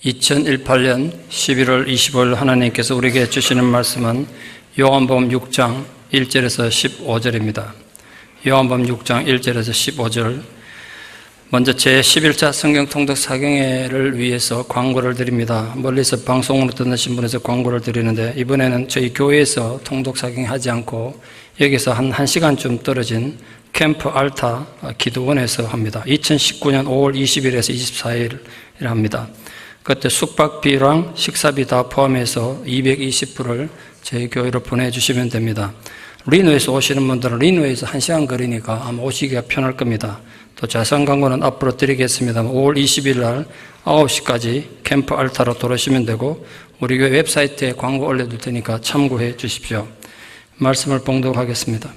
2018년 11월 25일 하나님께서 우리에게 주시는 말씀은 요한복음 6장 1절에서 15절입니다. 요한복음 6장 1절에서 15절. 먼저 제11차 성경 통독 사경회를 위해서 광고를 드립니다. 멀리서 방송으로 듣는 분에서 광고를 드리는데, 이번에는 저희 교회에서 통독 사경회 하지 않고 여기서 한 1시간쯤 떨어진 캠프 알타 기도원에서 합니다. 2019년 5월 20일에서 24일을 합니다. 그때 숙박비랑 식사비 다 포함해서 220불을 저희 교회로 보내주시면 됩니다. 리노에서 오시는 분들은 리노에서 1시간 거리니까 아마 오시기가 편할 겁니다. 또 자세한 광고는 앞으로 드리겠습니다. 5월 20일 날 9시까지 캠프 알타로 들어오시면 되고, 우리 교회 웹사이트에 광고 올려둘 테니까 참고해 주십시오. 말씀을 봉독하겠습니다.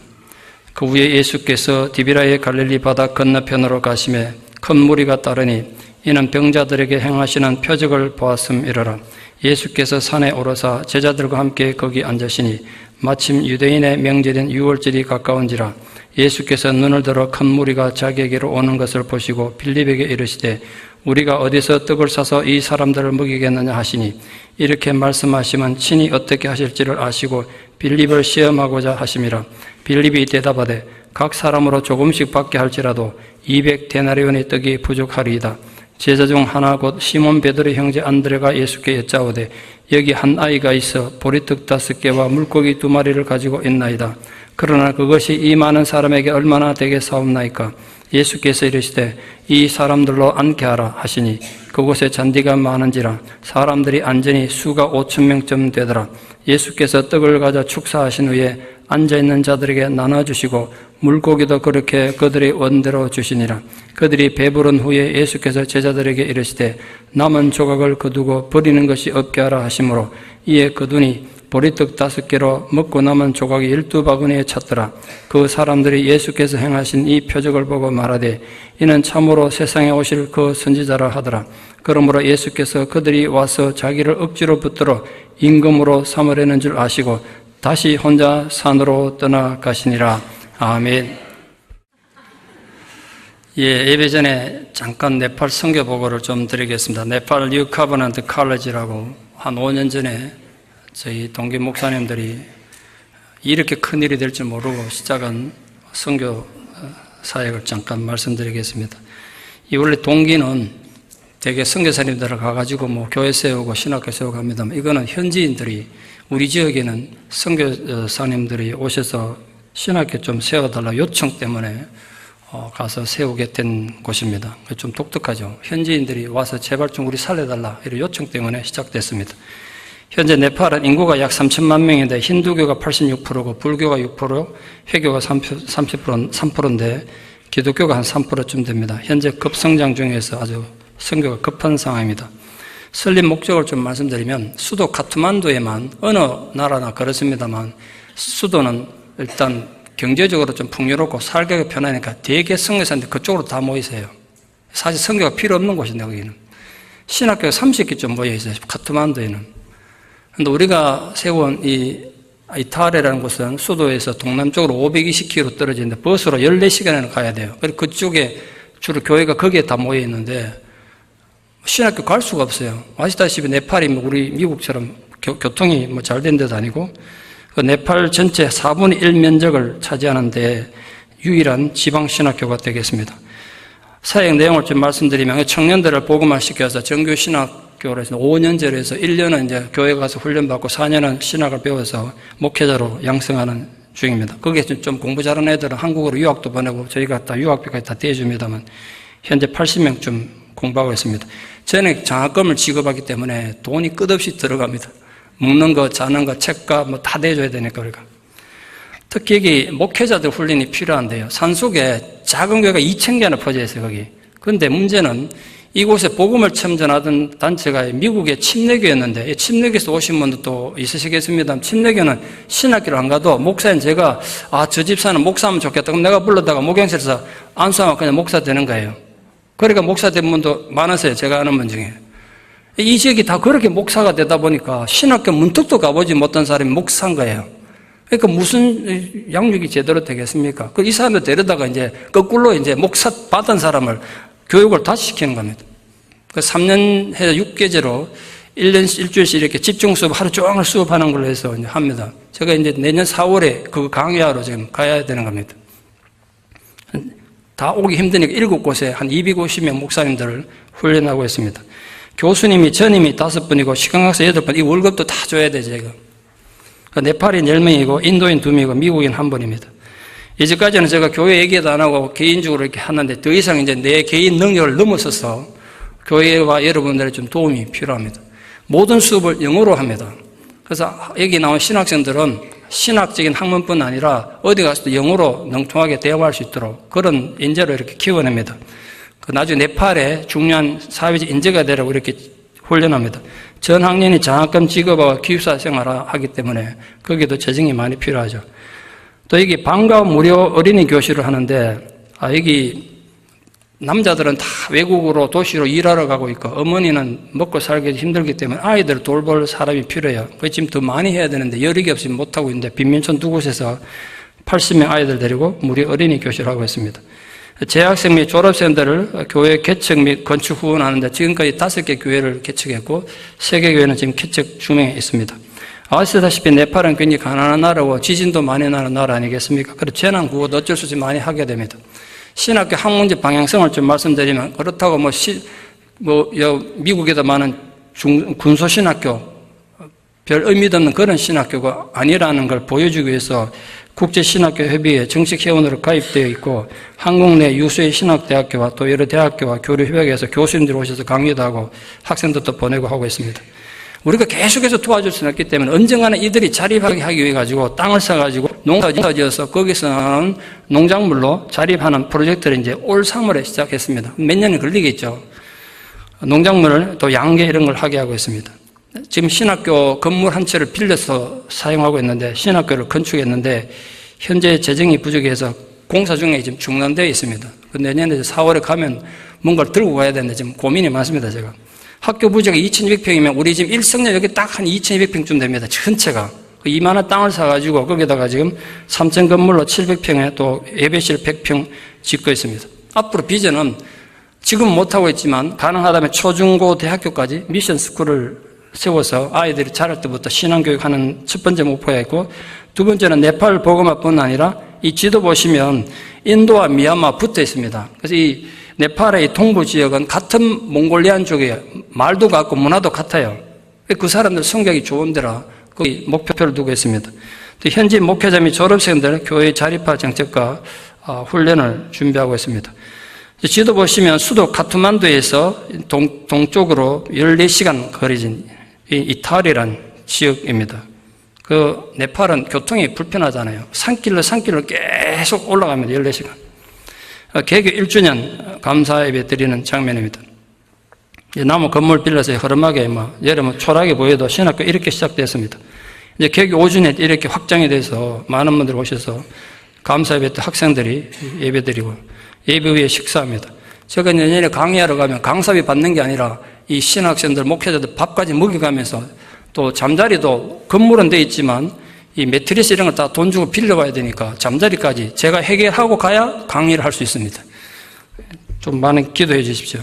그 후에 예수께서 디비라의 갈릴리 바다 건너편으로 가시매 큰 무리가 따르니 이는 병자들에게 행하시는 표적을 보았음이러라. 예수께서 산에 오르사 제자들과 함께 거기 앉으시니 마침 유대인의 명절인 유월절이 가까운지라. 예수께서 눈을 들어 큰 무리가 자기에게로 오는 것을 보시고 빌립에게 이르시되 우리가 어디서 떡을 사서 이 사람들을 먹이겠느냐 하시니, 이렇게 말씀하시면 친히 어떻게 하실지를 아시고 빌립을 시험하고자 하심이라. 빌립이 대답하되 각 사람으로 조금씩 받게 할지라도 200데나리온의 떡이 부족하리이다. 제자 중 하나 곧 시몬 베드로의 형제 안드레가 예수께 여짜오되 여기 한 아이가 있어 보리떡 5개와 물고기 2마리를 가지고 있나이다. 그러나 그것이 이 많은 사람에게 얼마나 되겠사옵나이까. 예수께서 이르시되 이 사람들로 앉게 하라 하시니 그곳에 잔디가 많은지라 사람들이 앉으니 수가 5,000명쯤 되더라. 예수께서 떡을 가져 축사하신 후에 앉아있는 자들에게 나눠주시고 물고기도 그렇게 그들의 원대로 주시니라. 그들이 배부른 후에 예수께서 제자들에게 이르시되 남은 조각을 거두고 버리는 것이 없게 하라 하시므로 이에 거두니 보리떡 5개로 먹고 남은 조각이 12바구니에 찼더라. 그 사람들이 예수께서 행하신 이 표적을 보고 말하되 이는 참으로 세상에 오실 그 선지자라 하더라. 그러므로 예수께서 그들이 와서 자기를 억지로 붙들어 임금으로 삼으려는 줄 아시고 다시 혼자 산으로 떠나가시니라. 아멘. 예배 전에 잠깐 네팔 선교 보고를 좀 드리겠습니다. 네팔 뉴 카버넌트 칼리지라고 한 5년 전에 저희 동기 목사님들이 이렇게 큰일이 될 줄 모르고 시작한 선교 사역을 잠깐 말씀드리겠습니다. 이 원래 동기는 되게 선교사님들 가가지고 뭐 교회 세우고 신학교 세우고 합니다만, 이거는 현지인들이 우리 지역에는 선교사님들이 오셔서 신학교 좀 세워달라 요청 때문에 가서 세우게 된 곳입니다. 좀 독특하죠. 현지인들이 와서 제발 좀 우리 살려달라 이런 요청 때문에 시작됐습니다. 현재 네팔은 인구가 약 3천만 명인데 힌두교가 86%고 불교가 6%, 회교가 3%인데 기독교가 한 3%쯤 됩니다. 현재 급성장 중에서 아주 선교가 급한 상황입니다. 설립 목적을 좀 말씀드리면, 수도 카트만두에만, 어느 나라나 그렇습니다만 수도는 일단 경제적으로 좀 풍요롭고 살기가 편하니까 대개 선교사님들 그쪽으로 다 모이세요. 사실 선교가 필요 없는 곳인데 거기는 신학교가 30개쯤 모여 있어요. 카트만두에는. 근데 우리가 세운 이 이타레라는 곳은 수도에서 동남쪽으로 520km 떨어지는데 버스로 14시간이나 가야 돼요. 그리고 그쪽에 주로 교회가 거기에 다 모여 있는데 신학교 갈 수가 없어요. 아시다시피 네팔이 우리 미국처럼 교통이 뭐 잘 된 데도 아니고, 그 네팔 전체 4분의 1 면적을 차지하는데 유일한 지방 신학교가 되겠습니다. 사역 내용을 좀 말씀드리면, 청년들을 복음화 시켜서 정규 신학교로 해서 5년제로 해서 1년은 이제 교회 가서 훈련받고 4년은 신학을 배워서 목회자로 양성하는 중입니다. 거기에 좀 공부 잘하는 애들은 한국으로 유학도 보내고 저희가 다 유학비까지 다 대줍니다만 현재 80명쯤 공부하고 있습니다. 저는 장학금을 지급하기 때문에 돈이 끝없이 들어갑니다. 먹는 거, 자는 거, 책값 뭐 다 대줘야 되니까 우리가. 특히 여기 목회자들 훈련이 필요한데요. 산속에 작은 교회가 2,000개나 퍼져 있어요, 거기. 그런데 문제는 이곳에 복음을 첨전하던 단체가 미국의 침례교였는데, 이 침례교에서 오신 분도 또 있으시겠습니다. 침례교는 신학교를 안 가도 목사인 제가 저 집사는 목사하면 좋겠다. 그럼 내가 불러다가 목양실에서 안수하면 그냥 목사 되는 거예요. 그러니까 목사 된 분도 많으세요. 제가 아는 분 중에. 이 지역이 다 그렇게 목사가 되다 보니까 신학교 문턱도 가보지 못한 사람이 목사인 거예요. 그러니까 무슨 양육이 제대로 되겠습니까? 이 사람을 데려다가 이제 거꾸로 이제 목사 받은 사람을 교육을 다시 시키는 겁니다. 그 3년 해서 6계제로 1년 일주일씩 이렇게 집중 수업 하루 종일 수업하는 걸로 해서 이제 합니다. 제가 이제 내년 4월에 그 강의하러 지금 가야 되는 겁니다. 다 오기 힘드니까 7곳에 한 250명 목사님들을 훈련하고 있습니다. 교수님이 전임이 5분이고 시간강사 8분, 이 월급도 다 줘야 돼, 제가. 네팔인 10명이고 인도인 2명이고 미국인 1분입니다. 이제까지는 제가 교회 얘기도 안 하고 개인적으로 이렇게 하는데 더 이상 이제 내 개인 능력을 넘어서서 교회와 여러분들의 좀 도움이 필요합니다. 모든 수업을 영어로 합니다. 그래서 여기 나온 신학생들은 신학적인 학문뿐 아니라 어디 가서도 영어로 능통하게 대화할 수 있도록 그런 인재로 이렇게 키워냅니다. 나중에 네팔에 중요한 사회적 인재가 되라고 이렇게 훈련합니다. 전 학년이 장학금 직업과 기숙사 생활을 하기 때문에 거기도 재정이 많이 필요하죠. 또 여기 방과 무료 어린이 교실을 하는데 여기 남자들은 다 외국으로 도시로 일하러 가고 있고 어머니는 먹고 살기 힘들기 때문에 아이들을 돌볼 사람이 필요해요. 그래서 지금 더 많이 해야 되는데 여력이 없이 못하고 있는데 빈민촌 두 곳에서 80명 아이들 데리고 무료 어린이 교실을 하고 있습니다. 재학생 및 졸업생들을 교회 개척 및 건축 후원하는데 지금까지 5개 교회를 개척했고 3개 교회는 지금 개척 중에 있습니다. 아시다시피 네팔은 굉장히 가난한 나라고 지진도 많이 나는 나라 아니겠습니까? 그래서 재난 구호도 어쩔 수 없이 많이 하게 됩니다. 신학교 학문제 방향성을 좀 말씀드리면 그렇다고 미국에도 많은 군소신학교 별 의미도 없는 그런 신학교가 아니라는 걸 보여주기 위해서 국제신학교협의회 정식 회원으로 가입되어 있고 한국 내 유수의 신학대학교와 또 여러 대학교와 교류협약에서 교수님들이 오셔서 강의도 하고 학생들도 보내고 하고 있습니다. 우리가 계속해서 도와줄 수는 없기 때문에 언젠가는 이들이 자립하게 하기 위해 가지고 땅을 사가지고 농사 지어서 거기서는 농작물로 자립하는 프로젝트를 이제 올 3월에 시작했습니다. 몇 년이 걸리겠죠. 농작물을 또 양계 이런 걸 하게 하고 있습니다. 지금 신학교 건물 한 채를 빌려서 사용하고 있는데 신학교를 건축했는데 현재 재정이 부족해서 공사 중에 지금 중단되어 있습니다. 내년에 4월에 가면 뭔가를 들고 가야 되는데 지금 고민이 많습니다, 제가. 학교 부지가 2,200평이면 우리 지금 일성역 여기 딱 한 2,200평쯤 됩니다. 전체가. 그 이만한 땅을 사가지고 거기다가 지금 3층 건물로 700평에 또 예배실 100평 짓고 있습니다. 앞으로 비전은 지금 못하고 있지만 가능하다면 초중고 대학교까지 미션 스쿨을 세워서 아이들이 자랄 때부터 신앙교육하는 첫 번째 목표가 있고 두 번째는 네팔 복음화뿐 아니라 이 지도 보시면 인도와 미얀마 붙어 있습니다. 그래서 이 네팔의 동부 지역은 같은 몽골리안 쪽이에요. 말도 같고 문화도 같아요. 그 사람들 성격이 좋은 데라 거기 목표를 두고 있습니다. 현지 목회자 및 졸업생들 교회 자립화 정책과 훈련을 준비하고 있습니다. 지도 보시면 수도 카트만두에서 동쪽으로 14시간 거리진 이탈이란 지역입니다. 그 네팔은 교통이 불편하잖아요. 산길로 계속 올라갑니다. 14시간. 개교 1주년 감사 예배 드리는 장면입니다. 나무 건물 빌려서 허름하게 여러분 초라하게 보여도 신학교 이렇게 시작됐습니다. 이제 개교 5주년 이렇게 확장이 돼서 많은 분들이 오셔서 감사 예배 때 학생들이 예배 드리고 예배 후에 식사합니다. 제가 내년에 강의하러 가면 강사비 받는 게 아니라 이 신학생들 목회자들 밥까지 먹여가면서 또 잠자리도 건물은 돼 있지만 이 매트리스 이런 걸 다 돈 주고 빌려가야 되니까 잠자리까지 제가 해결하고 가야 강의를 할 수 있습니다. 좀 많은 기도해 주십시오.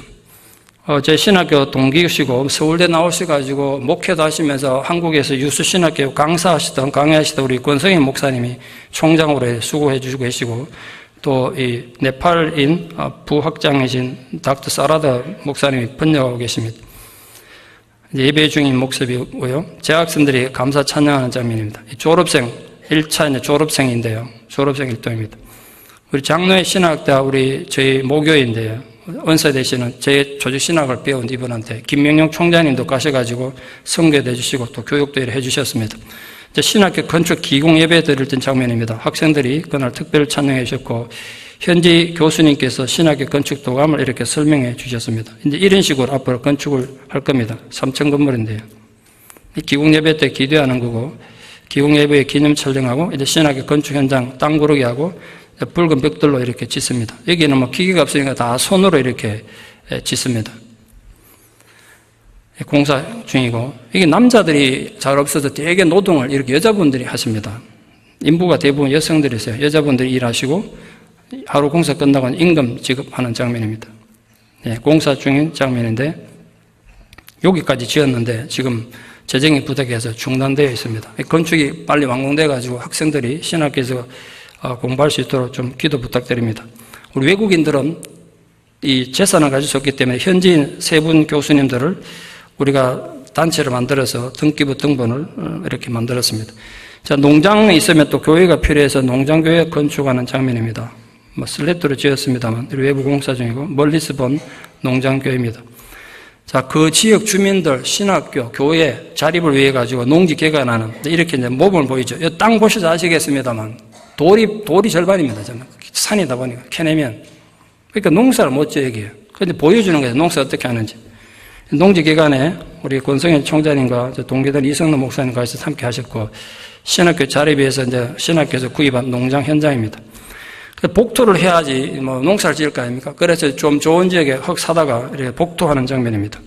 제 신학교 동기시고 서울대 나오셔가지고 목회도 하시면서 한국에서 유수 신학교 강사하시던 강의하시던 우리 권성희 목사님이 총장으로 수고해 주시고 계시고 또 이 네팔인 부학장이신 닥터 사라다 목사님이 번역하고 계십니다. 예배 중인 모습이고요. 재학생들이 감사 찬양하는 장면입니다. 졸업생 1차 졸업생인데요. 졸업생 일동입니다. 우리 장로의 신학대학 저희 모교인데요. 은사 되시는 제 조직 신학을 배운 이분한테 김명용 총장님도 가셔가지고 선교도 해주시고 또 교육도 해주셨습니다. 신학교 건축 기공 예배 드릴 땐 장면입니다. 학생들이 그날 특별 찬양해 주셨고 현지 교수님께서 신학교 건축 도감을 이렇게 설명해 주셨습니다. 이제 이런 식으로 앞으로 건축을 할 겁니다. 3층 건물인데요. 기공 예배 때 기도하는 거고 기공 예배에 기념 촬영하고 이제 신학교 건축 현장 땅 고르기 하고 붉은 벽돌로 이렇게 짓습니다. 여기는 기계가 없으니까 다 손으로 이렇게 짓습니다. 공사 중이고 이게 남자들이 잘 없어서 되게 노동을 이렇게 여자분들이 하십니다. 인부가 대부분 여성들이세요. 여자분들이 일하시고 하루 공사 끝나고 임금 지급하는 장면입니다. 공사 중인 장면인데 여기까지 지었는데 지금 재정이 부족해서 중단되어 있습니다. 건축이 빨리 완공돼가지고 학생들이 신학교에서 공부할 수 있도록 좀 기도 부탁드립니다. 우리 외국인들은 이 재산을 가질 수 없기 때문에 현지인 세 분 교수님들을 우리가 단체를 만들어서 등기부 등본을 이렇게 만들었습니다. 자, 농장에 있으면 또 교회가 필요해서 농장교회 건축하는 장면입니다. 슬랩도로 지었습니다만 외부 공사 중이고 멀리서 본 농장교회입니다. 자, 그 지역 주민들, 신학교, 교회 자립을 위해 가지고 농지 개간하는 이렇게 이제 모범을 보이죠. 이 땅 보셔서 아시겠습니다만 돌이 절반입니다. 정말 산이다 보니까 캐내면 그러니까 농사를 못 지어 여기에요. 그런데 보여주는 거예요. 농사 어떻게 하는지. 농지 개간에 우리 권성현 총장님과 동기들 이성로 목사님과 같이 함께 하셨고 신학교 자립 위해서 이제 신학교에서 구입한 농장 현장입니다. 복토를 해야지 뭐 농사를 지을 거 아닙니까? 그래서 좀 좋은 지역에 흙 사다가 이렇게 복토하는 장면입니다.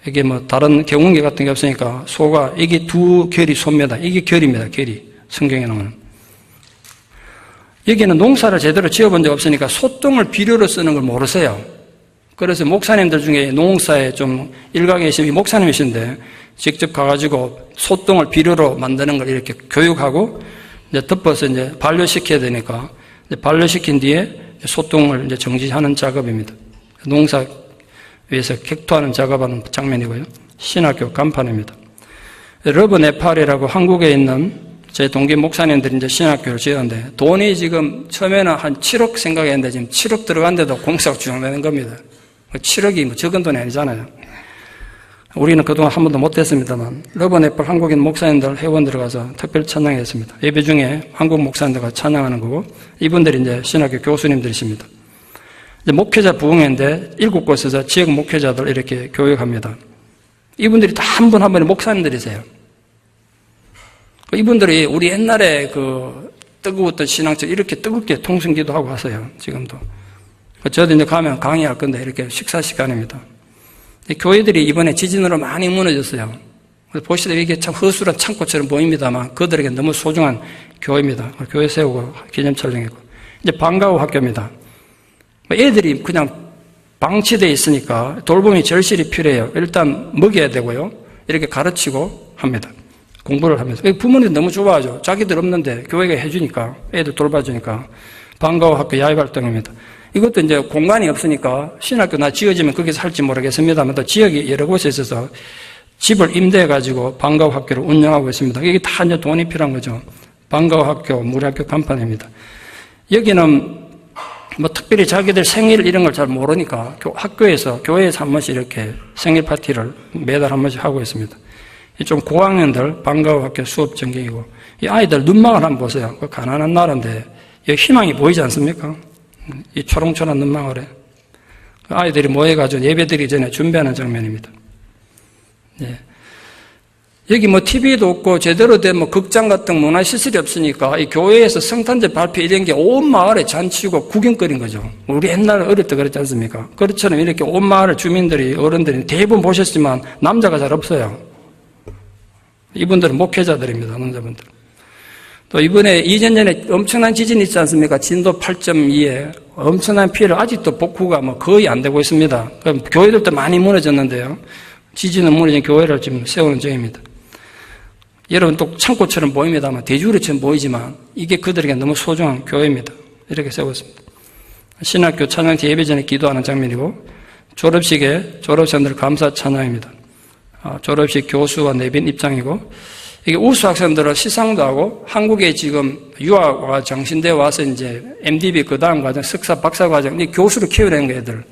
이게 뭐 다른 경운기 같은 게 없으니까 소가 이게 두 결이 소입니다. 이게 결입니다. 결이 성경에 나오는. 여기는 농사를 제대로 지어본 적 없으니까 소똥을 비료로 쓰는 걸 모르세요. 그래서 목사님들 중에 농사에 좀 일각에 계신 목사님이신데 직접 가가지고 소똥을 비료로 만드는 걸 이렇게 교육하고 이제 덮어서 이제 반려시켜야 되니까 이제 반려시킨 뒤에 소똥을 이제 정지하는 작업입니다. 농사 위에서 객토하는 작업하는 장면이고요. 신학교 간판입니다. 러브 네팔이라고 한국에 있는 제 동기 목사님들이 이제 신학교를 지었는데 돈이 지금 처음에는 한 7억 생각했는데 지금 7억 들어간데도 공사가 주장되는 겁니다. 7억이 뭐 적은 돈이 아니잖아요. 우리는 그동안 한 번도 못했습니다만 러브 네팔 한국인 목사님들 회원 들어가서 특별 찬양했습니다. 예배 중에 한국 목사님들과 찬양하는 거고 이분들이 이제 신학교 교수님들이십니다. 이제 목회자 부흥회인데 7곳에서 지역 목회자들 이렇게 교육합니다. 이분들이 다 한 분 한 분이 목사님들이세요. 이분들이 우리 옛날에 그 뜨거웠던 신앙처럼 이렇게 뜨겁게 통성기도 하고 하세요. 지금도. 저도 이제 가면 강의할 건데 이렇게 식사 시간입니다. 교회들이 이번에 지진으로 많이 무너졌어요. 보시다시피 이게 참 허술한 창고처럼 보입니다만 그들에게 너무 소중한 교회입니다. 교회 세우고 기념 촬영이고. 이제 방과후 학교입니다. 애들이 그냥 방치되어 있으니까 돌봄이 절실히 필요해요. 일단 먹여야 되고요. 이렇게 가르치고 합니다. 공부를 하면서. 부모님들 너무 좋아하죠. 자기들 없는데 교회가 해주니까, 애들 돌봐주니까. 방과후 학교 야외활동입니다. 이것도 이제 공간이 없으니까 신학교 나 지어지면 거기서 할지 모르겠습니다만 또 지역이 여러 곳에 있어서 집을 임대해가지고 방과후 학교를 운영하고 있습니다. 이게 다 이제 돈이 필요한 거죠. 방과후 학교, 무료학교 간판입니다. 여기는 뭐 특별히 자기들 생일 이런 걸 잘 모르니까 학교에서, 교회에서 한 번씩 이렇게 생일 파티를 매달 한 번씩 하고 있습니다. 좀 고학년들 방과후 학교 수업 전경이고 이 아이들 눈망울 한번 보세요. 그 가난한 나라인데 여기 희망이 보이지 않습니까? 이 초롱초롱한 눈망울에 아이들이 모여가지고 예배드리기 전에 준비하는 장면입니다. 네. 여기 뭐 TV도 없고 제대로 된 뭐 극장 같은 문화시설이 없으니까 이 교회에서 성탄절 발표 이런 게 온 마을에 잔치고 구경거리인 거죠. 우리 옛날에 어릴 때 그랬지 않습니까? 그렇처럼 이렇게 온 마을 주민들이 어른들이 대부분 보셨지만 남자가 잘 없어요. 이분들은 목회자들입니다. 남자분들. 또 이번에 2년 전에 엄청난 지진이 있지 않습니까? 진도 8.2에 엄청난 피해를 아직도 복구가 뭐 거의 안 되고 있습니다. 그럼 교회들도 많이 무너졌는데요. 지진은 무너진 교회를 지금 세우는 중입니다. 여러분 또 창고처럼 보입니다만 대주리처럼 보이지만 이게 그들에게 너무 소중한 교회입니다. 이렇게 세웠습니다. 신학교 찬양팀 예배 전에 기도하는 장면이고 졸업식에 졸업생들 감사 찬양입니다. 졸업식 교수와 내빈 입장이고 이게 우수 학생들을 시상도 하고 한국에 지금 유학과 정신대 와서 이제 MDB 그 다음 과정, 석사, 박사 과정, 이 교수를 키우려는 거예요, 애들.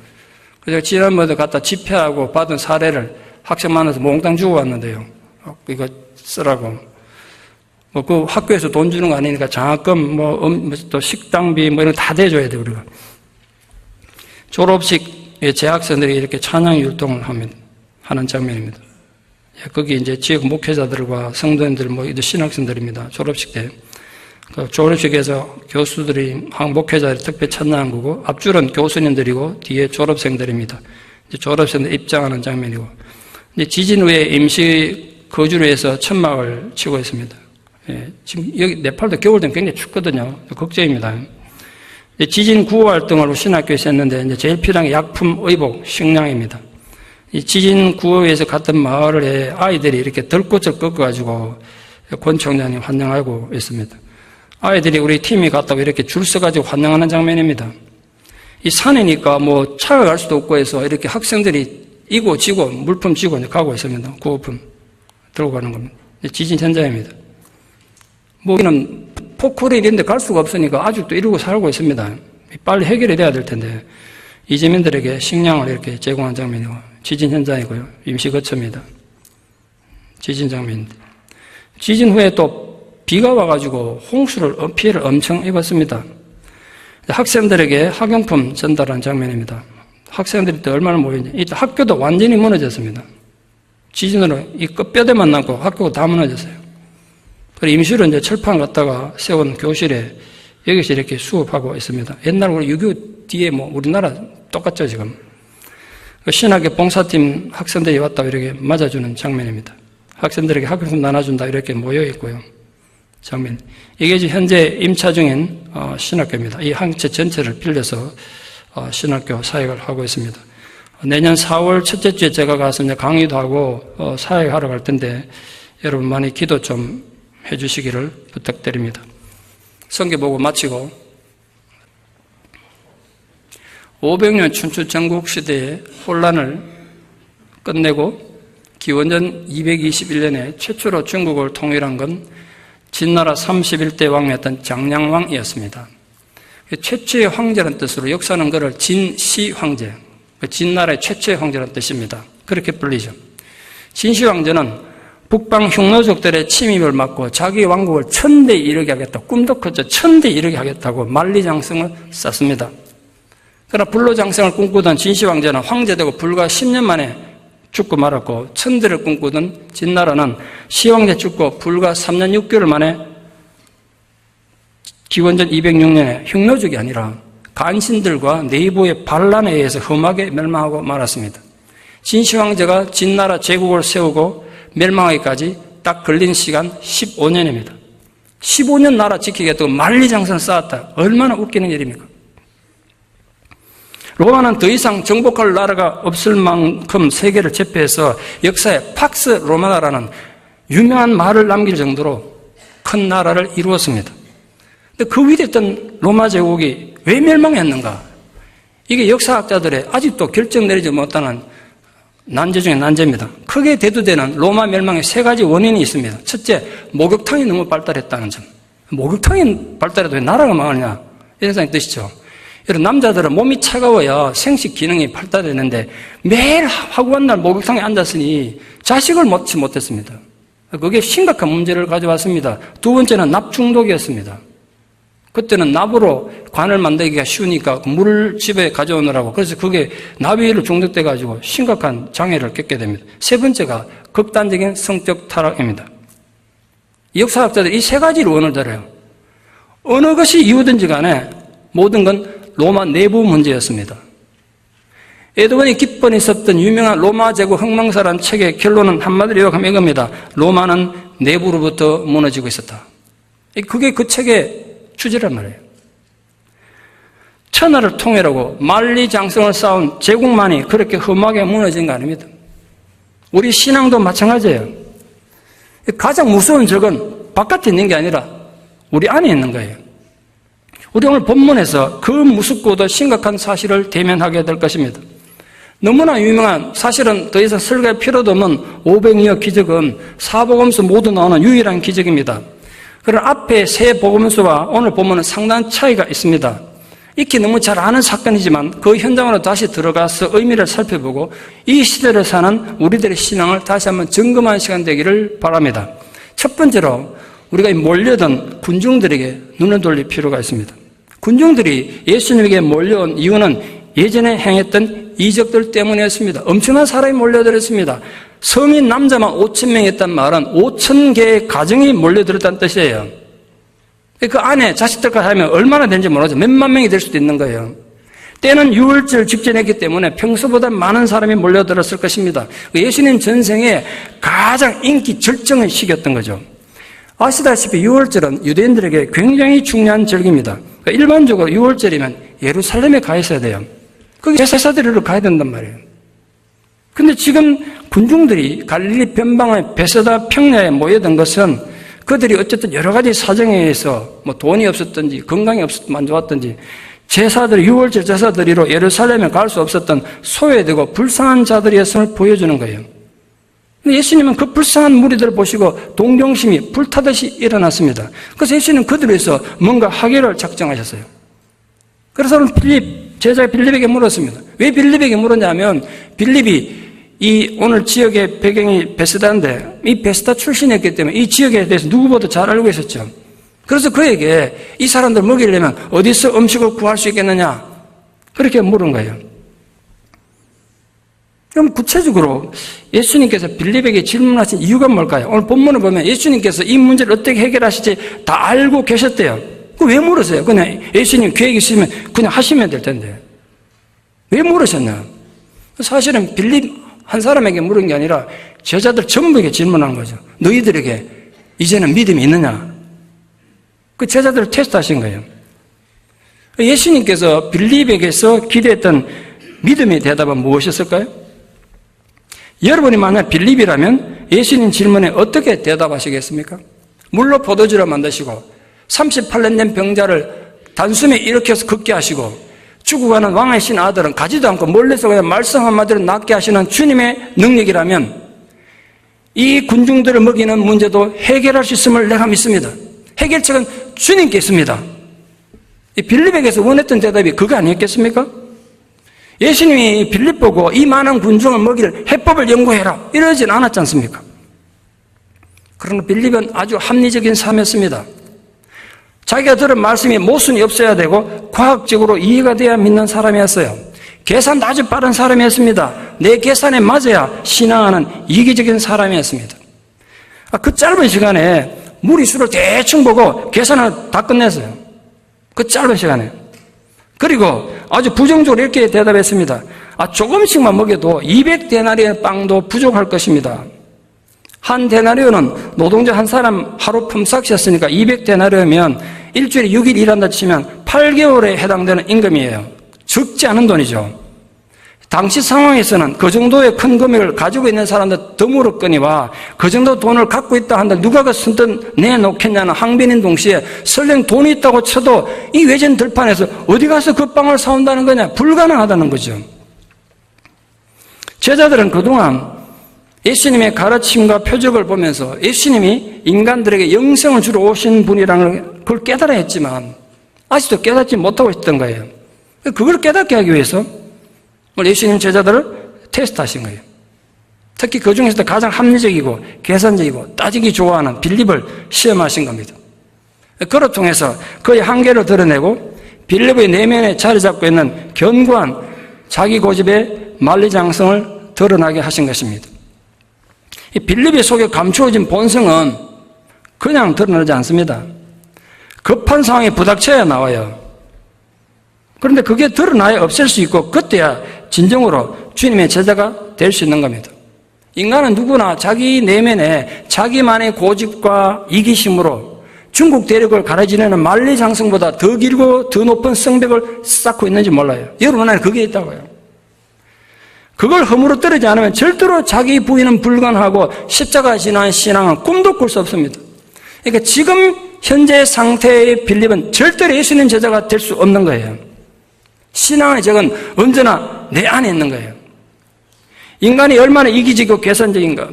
그래서 지난번에 갖다 집회하고 받은 사례를 학생 만나서 몽땅 주고 왔는데요. 이거 쓰라고. 뭐 그 학교에서 돈 주는 거 아니니까 장학금, 또 식당비 뭐 이런 거 다 대줘야 돼, 우리가. 졸업식에 재학생들이 이렇게 찬양 율동을 하는 장면입니다. 거기 이제 지역 목회자들과 성도님들, 신학생들입니다. 졸업식 때. 그 졸업식에서 교수들이, 목회자들이 특별 찬양한 거고, 앞줄은 교수님들이고, 뒤에 졸업생들입니다. 이제 졸업생들 입장하는 장면이고, 이제 지진 후에 임시 거주를 해서 천막을 치고 있습니다. 예, 지금 여기 네팔도 겨울 되면 굉장히 춥거든요. 걱정입니다. 지진 구호 활동을 신학교에서 했는데, 이제 제일 필요한 게 약품, 의복, 식량입니다. 이 지진 구호에서 갔던 마을에 아이들이 이렇게 들꽃을 꺾어가지고 권 총장이 환영하고 있습니다. 아이들이 우리 팀이 갔다고 이렇게 줄 서가지고 환영하는 장면입니다. 이 산이니까 뭐 차가 갈 수도 없고 해서 이렇게 학생들이 이고 지고 물품 지고 가고 있습니다. 구호품 들고 가는 겁니다. 지진 현장입니다. 뭐 여기는 포크레일 이런데 갈 수가 없으니까 아직도 이러고 살고 있습니다. 빨리 해결이 돼야 될 텐데 이재민들에게 식량을 이렇게 제공한 장면이고 지진 현장이고요. 임시거처입니다. 지진 장면인데 지진 후에 또 비가 와가지고 피해를 엄청 입었습니다. 학생들에게 학용품 전달한 장면입니다. 학생들이 또 얼마나 모였는지 이때 학교도 완전히 무너졌습니다. 지진으로 이 끝뼈대만 남고 학교가 다 무너졌어요. 그래서 임시로 이제 철판 갖다가 세운 교실에 여기서 이렇게 수업하고 있습니다. 옛날 우리 6.25 뒤에 뭐 우리나라 똑같죠, 지금. 신학교 봉사팀 학생들이 왔다고 이렇게 맞아주는 장면입니다. 학생들에게 학용품 나눠준다 이렇게 모여 있고요. 장면. 이게 지금 현재 임차 중인 신학교입니다. 이 항체 전체를 빌려서 신학교 사역을 하고 있습니다. 내년 4월 첫째 주에 제가 가서 이제 강의도 하고 사역하러 갈 텐데 여러분 많이 기도 좀 해주시기를 부탁드립니다. 성경 보고 마치고 500년 춘추 전국시대의 혼란을 끝내고 기원전 221년에 최초로 중국을 통일한 건 진나라 31대 왕이었던 장량왕이었습니다. 최초의 황제라는 뜻으로 역사는 그를 진시황제, 진나라의 최초의 황제라는 뜻입니다. 그렇게 불리죠. 진시황제는 북방 흉노족들의 침입을 막고 자기 왕국을 1000대 이르게 하겠다. 꿈도 컸죠. 1000대 이르게 하겠다고 만리장성을 쌓습니다. 그러나 불로장생을 꿈꾸던 진시황제는 황제되고 불과 10년 만에 죽고 말았고 1000대를 꿈꾸던 진나라는 시황제 죽고 불과 3년 6개월 만에 기원전 206년에 흉노족이 아니라 간신들과 네이버의 반란에 의해서 험하게 멸망하고 말았습니다. 진시황제가 진나라 제국을 세우고 멸망하기까지 딱 걸린 시간 15년입니다. 15년 나라 지키겠다고 만리장성을 쌓았다. 얼마나 웃기는 일입니까? 로마는 더 이상 정복할 나라가 없을 만큼 세계를 제패해서 역사에 팍스 로마나라는 유명한 말을 남길 정도로 큰 나라를 이루었습니다. 근데 그 위대했던 로마 제국이 왜 멸망했는가? 이게 역사학자들의 아직도 결정 내리지 못하는 난제 중에 난제입니다. 크게 대두되는 로마 멸망의 3가지 원인이 있습니다. 첫째, 목욕탕이 너무 발달했다는 점. 목욕탕이 발달해도 왜 나라가 망하느냐? 이런 생각이 드시죠? 여러분, 남자들은 몸이 차가워야 생식 기능이 발달되는데 매일 하고 간 날 목욕탕에 앉았으니 자식을 낳지 못했습니다. 그게 심각한 문제를 가져왔습니다. 두 번째는 납 중독이었습니다. 그때는 납으로 관을 만들기가 쉬우니까 물을 집에 가져오느라고 그래서 그게 나비로 중독돼가지고 심각한 장애를 겪게 됩니다. 세 번째가 극단적인 성적 타락입니다. 역사학자들이 이 3가지를 원을 들어요. 어느 것이 이유든지 간에 모든 건 로마 내부 문제였습니다. 에드원이 기권이 있었던 유명한 로마 제국 흥망사라는 책의 결론은 한마디로 요약하면 이겁니다. 로마는 내부로부터 무너지고 있었다. 그게 그 책의 주제란 말이에요. 천하를 통일하고 만리장성을 쌓은 제국만이 그렇게 험하게 무너진 거 아닙니다. 우리 신앙도 마찬가지예요. 가장 무서운 적은 바깥에 있는 게 아니라 우리 안에 있는 거예요. 우리 오늘 본문에서 그 무섭고도 심각한 사실을 대면하게 될 것입니다. 너무나 유명한, 사실은 더 이상 설교할 필요도 없는 500여 기적은 사복음서 모두 나오는 유일한 기적입니다. 그런 앞에 세 복음서와 오늘 본문은 상당한 차이가 있습니다. 익히 너무 잘 아는 사건이지만 그 현장으로 다시 들어가서 의미를 살펴보고 이 시대를 사는 우리들의 신앙을 다시 한번 점검하는 시간 되기를 바랍니다. 첫 번째로 우리가 몰려든 군중들에게 눈을 돌릴 필요가 있습니다. 군중들이 예수님에게 몰려온 이유는 예전에 행했던 이적들 때문이었습니다. 엄청난 사람이 몰려들었습니다. 성인 남자만 5,000명이었단 말은 5,000개의 가정이 몰려들었다는 뜻이에요. 그 안에 자식들까지 하면 얼마나 되는지 모르죠. 몇만 명이 될 수도 있는 거예요. 때는 유월절 직전했기 때문에 평소보다 많은 사람이 몰려들었을 것입니다. 예수님 전생에 가장 인기 절정의 시기였던 거죠. 아시다시피 유월절은 유대인들에게 굉장히 중요한 절기입니다. 일반적으로 유월절이면 예루살렘에 가 있어야 돼요. 거기 제사드리러 가야 된단 말이에요. 근데 지금 군중들이 갈릴리 변방의 베세다 평야에 모여든 것은 그들이 어쨌든 여러 가지 사정에 의해서 뭐 돈이 없었든지 건강이 안 좋았든지 제사들, 유월절 제사드리러 예루살렘에 갈 수 없었던 소외되고 불쌍한 자들이었음을 보여주는 거예요. 근데 예수님은 그 불쌍한 무리들을 보시고 동정심이 불타듯이 일어났습니다. 그래서 예수님은 그들을 위해서 뭔가 하기를 작정하셨어요. 그래서 제자 빌립에게 물었습니다. 왜 빌립에게 물었냐면 빌립이 이 오늘 지역의 배경이 베스다인데 이 베스다 출신이었기 때문에 이 지역에 대해서 누구보다 잘 알고 있었죠. 그래서 그에게 이 사람들 먹이려면 어디서 음식을 구할 수 있겠느냐 그렇게 물은 거예요. 그럼 구체적으로 예수님께서 빌립에게 질문하신 이유가 뭘까요? 오늘 본문을 보면 예수님께서 이 문제를 어떻게 해결하실지 다 알고 계셨대요. 왜 물으세요? 그냥 예수님 계획이 있으면 그냥 하시면 될 텐데 왜 물으셨나? 사실은 빌립 한 사람에게 물은 게 아니라 제자들 전부에게 질문한 거죠. 너희들에게 이제는 믿음이 있느냐? 그 제자들을 테스트하신 거예요. 예수님께서 빌립에게서 기대했던 믿음의 대답은 무엇이었을까요? 여러분이 만약 빌립이라면 예수님 질문에 어떻게 대답하시겠습니까? 물로 포도주를 만드시고 38년 된 병자를 단숨에 일으켜서 걷게 하시고 죽어가는 왕의 신 아들은 가지도 않고 멀리서 그냥 말씀 한마디로 낫게 하시는 주님의 능력이라면 이 군중들을 먹이는 문제도 해결할 수 있음을 내가 믿습니다. 해결책은 주님께 있습니다. 이 빌립에게서 원했던 대답이 그거 아니었겠습니까? 예수님이 빌립 보고 이 많은 군중을 먹일 해법을 연구해라 이러진 않았지 않습니까? 그러나 빌립은 아주 합리적인 삶이었습니다. 자기가 들은 말씀이 모순이 없어야 되고 과학적으로 이해가 돼야 믿는 사람이었어요. 계산도 아주 빠른 사람이었습니다. 내 계산에 맞아야 신앙하는 이기적인 사람이었습니다. 그 짧은 시간에 무리수를 대충 보고 계산을 다 끝냈어요. 그 짧은 시간에. 그리고 아주 부정적으로 이렇게 대답했습니다. 조금씩만 먹여도 200데나리의 빵도 부족할 것입니다. 한 데나리오는 노동자 한 사람 하루 품삯이었으니까 200데나리오면 일주일에 6일 일한다 치면 8개월에 해당되는 임금이에요. 적지 않은 돈이죠. 당시 상황에서는 그 정도의 큰 금액을 가지고 있는 사람들 드물었거니와 그 정도 돈을 갖고 있다 한들 누가 그 선뜻 내놓겠냐는 항변인 동시에 설령 돈이 있다고 쳐도 이 외진 들판에서 어디 가서 그 빵을 사온다는 거냐? 불가능하다는 거죠. 제자들은 그동안 예수님의 가르침과 표적을 보면서 예수님이 인간들에게 영생을 주러 오신 분이라는 그걸 깨달아야 했지만 아직도 깨닫지 못하고 있던 거예요. 그걸 깨닫게 하기 위해서 예수님 제자들을 테스트하신 거예요. 특히 그 중에서도 가장 합리적이고 계산적이고 따지기 좋아하는 빌립을 시험하신 겁니다. 그를 통해서 그의 한계를 드러내고 빌립의 내면에 자리 잡고 있는 견고한 자기 고집의 만리장성을 드러나게 하신 것입니다. 이 빌립의 속에 감추어진 본성은 그냥 드러나지 않습니다. 급한 상황에 부닥쳐야 나와요. 그런데 그게 드러나야 없앨 수 있고 그때야 진정으로 주님의 제자가 될 수 있는 겁니다. 인간은 누구나 자기 내면에 자기만의 고집과 이기심으로 중국 대륙을 가로지르는 만리장성보다 더 길고 더 높은 성벽을 쌓고 있는지 몰라요. 여러분 안에 그게 있다고요. 그걸 허물어뜨리지 않으면 절대로 자기 부인은 불가능하고 십자가 지난 신앙은 꿈도 꿀 수 없습니다. 그러니까 지금 현재 상태의 빌립은 절대로 예수님 제자가 될 수 없는 거예요. 신앙의 적은 언제나 내 안에 있는 거예요. 인간이 얼마나 이기적이고 계산적인가?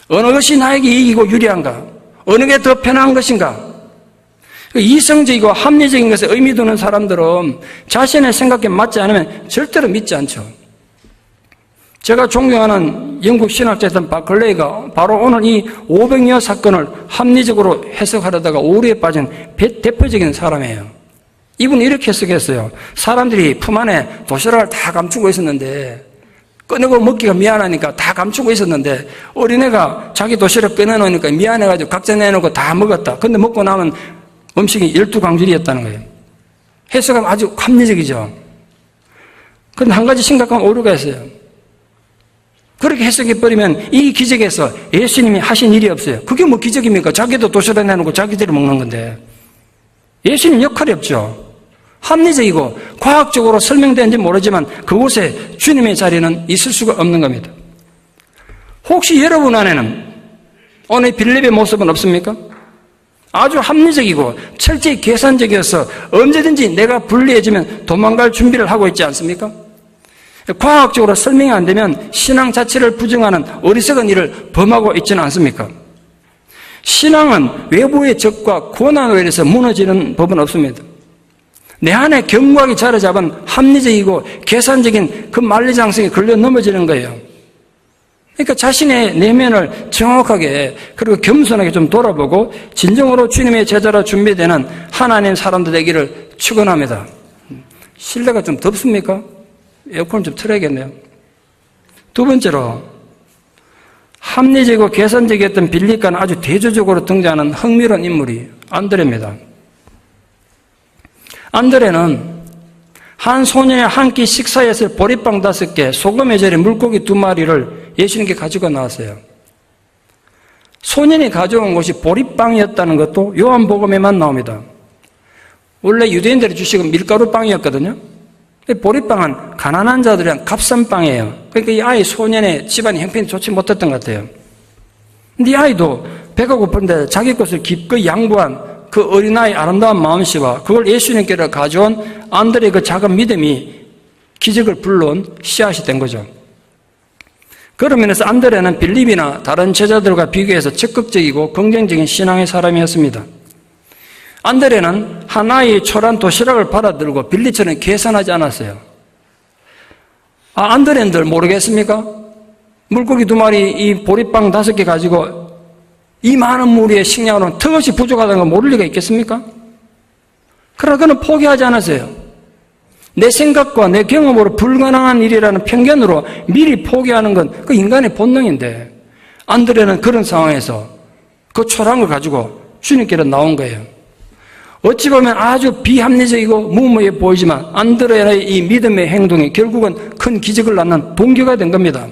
어느 것이 나에게 이기고 유리한가? 어느 게 더 편한 것인가? 이성적이고 합리적인 것에 의미 두는 사람들은 자신의 생각에 맞지 않으면 절대로 믿지 않죠. 제가 존경하는 영국 신학자였던 바클레이가 바로 오늘 이 500여 사건을 합리적으로 해석하려다가 오류에 빠진 대표적인 사람이에요. 이분은 이렇게 해석했어요. 사람들이 품 안에 도시락을 다 감추고 있었는데 꺼내고 먹기가 미안하니까 다 감추고 있었는데 어린애가 자기 도시락 꺼내놓으니까 미안해가지고 각자 내놓고 다 먹었다. 근데 먹고 나면 음식이 12광줄이었다는 거예요. 해석은 아주 합리적이죠. 그런데 한 가지 심각한 오류가 있어요. 그렇게 해석해버리면 이 기적에서 예수님이 하신 일이 없어요. 그게 뭐 기적입니까? 자기도 도시락 내놓고 자기들이 먹는 건데. 예수님 역할이 없죠. 합리적이고 과학적으로 설명되는지 모르지만 그곳에 주님의 자리는 있을 수가 없는 겁니다. 혹시 여러분 안에는 오늘 빌립의 모습은 없습니까? 아주 합리적이고 철저히 계산적이어서 언제든지 내가 불리해지면 도망갈 준비를 하고 있지 않습니까? 과학적으로 설명이 안 되면 신앙 자체를 부정하는 어리석은 일을 범하고 있지는 않습니까? 신앙은 외부의 적과 고난으로 인해서 무너지는 법은 없습니다. 내 안에 견고하게 자리 잡은 합리적이고 계산적인 그 만리장성에 걸려 넘어지는 거예요. 그러니까 자신의 내면을 정확하게 그리고 겸손하게 좀 돌아보고 진정으로 주님의 제자로 준비되는 하나님 사람들 되기를 축원합니다. 실내가 좀 덥습니까? 에어컨 좀 틀어야겠네요. 두 번째로 합리적이고 계산적이었던 빌립과는 아주 대조적으로 등장하는 흥미로운 인물이 안드레입니다. 안드레는 한 소년의 한 끼 식사에서 보리빵 5개, 소금에 절인 물고기 2마리를 예수님께 가지고 나왔어요. 소년이 가져온 것이 보리빵이었다는 것도 요한복음에만 나옵니다. 원래 유대인들이 주식은 밀가루빵이었거든요. 보리빵은 가난한 자들이 한 값싼 빵이에요. 그러니까 이 아이 소년의 집안의 형편이 좋지 못했던 것 같아요. 근데 이 아이도 배가 고픈데 자기 것을 기꺼이 양보한 그 어린아이 아름다운 마음씨와 그걸 예수님께로 가져온 안드레의 그 작은 믿음이 기적을 불러온 씨앗이 된 거죠. 그런 면에서 안드레는 빌립이나 다른 제자들과 비교해서 적극적이고 긍정적인 신앙의 사람이었습니다. 안드레는 하나의 초라한 도시락을 받아들고 빌립처럼 계산하지 않았어요. 안드레인들 모르겠습니까? 물고기 2마리, 이 보리빵 5개 가지고 이 많은 무리의 식량으로는 턱없이 부족하다는 걸 모를 리가 있겠습니까? 그러나 그는 포기하지 않았어요. 내 생각과 내 경험으로 불가능한 일이라는 편견으로 미리 포기하는 건 그 인간의 본능인데 안드레는 그런 상황에서 그 초라한 걸 가지고 주님께로 나온 거예요. 어찌 보면 아주 비합리적이고 무모해 보이지만 안드레의 이 믿음의 행동이 결국은 큰 기적을 낳는 동기가 된 겁니다.